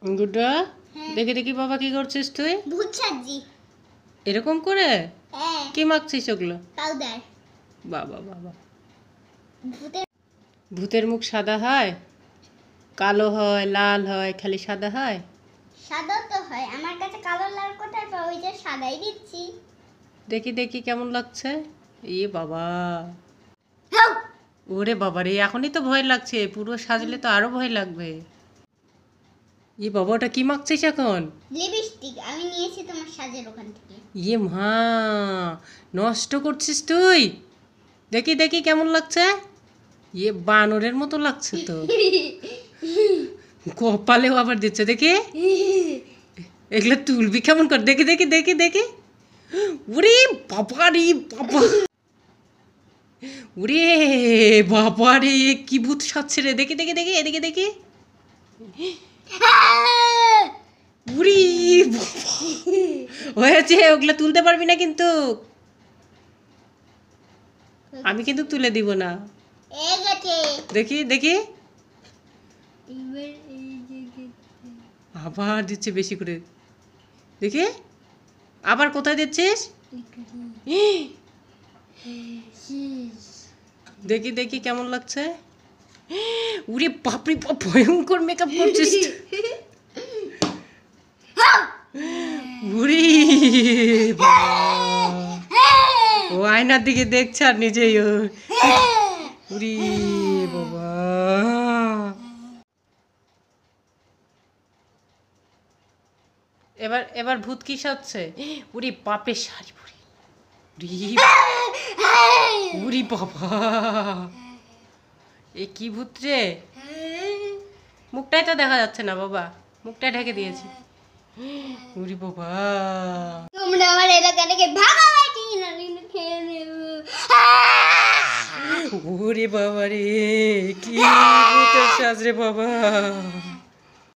গুড্ডা দেখি দেখি বাবা কি করছিস তুই? ভূত সাজি এরকম করে কি মাখছিস ওগুলো? পাউডার। বাবা বাবা, ভূতের ভূতের মুখ সাদা হয়, কালো হয়, লাল হয়, খালি সাদা হয়? সাদা তো হয়, আমার কাছে কালো লাল কোথায় পাবো? ওই যে সাদাই দিচ্ছি। দেখি দেখি কেমন লাগছে। বাবা, ওরে বাবা রে, এখনই তো ভয় লাগছে, পুরো সাজলে তো আরো ভয় লাগবে। বাবা, ওটা কি মাখছিস এখন? লিপস্টিক আমি নিয়েছি তোমার সাজের ওখান থেকে। মা, নষ্ট করছিস তুই। দেখি দেখি কেমন লাগছে। বানরের মতো লাগছে তো। কপালেও আবার দিচ্ছে, দেখি এগুলো তুলবি কেমন কর, দেখি দেখি দেখি দেখি। ওরে বাবা রে বাবা, ওরে বাবা রে, কি ভূত সাজছে রে, দেখি দেখি দেখি, এদিকে দেখি। উরি হয়েছে, ওগুলো তুলতে পারবি না কিন্তু, আমি কিন্তু তুলে দিব না। দেখি দেখি, আবার দিচ্ছে বেশি করে, দেখি আবার কোথায় দিচ্ছিস? দেখি দেখি কেমন লাগছে। উরে বাপরে বাপ, ভয়ঙ্কর মেকআপ করছিস। উরি ও আয়নার দিকে দেখছে আর নিজেই উরি বাবা। এবার এবার ভূত কি সাজছে? উরি বাপরে, শাড়ি পরি, উরি বাবা, এ কি ভূত রে? মুখটাই তো দেখা যাচ্ছে না বাবা, মুখটা ঢেকে দিয়েছি। উরি বাবা, তোমরা আমার এলাকা থেকে ভাগাবাটি না খেয়ে নেব। ওরে বাবা রে, কি ভূতের সাজ রে বাবা।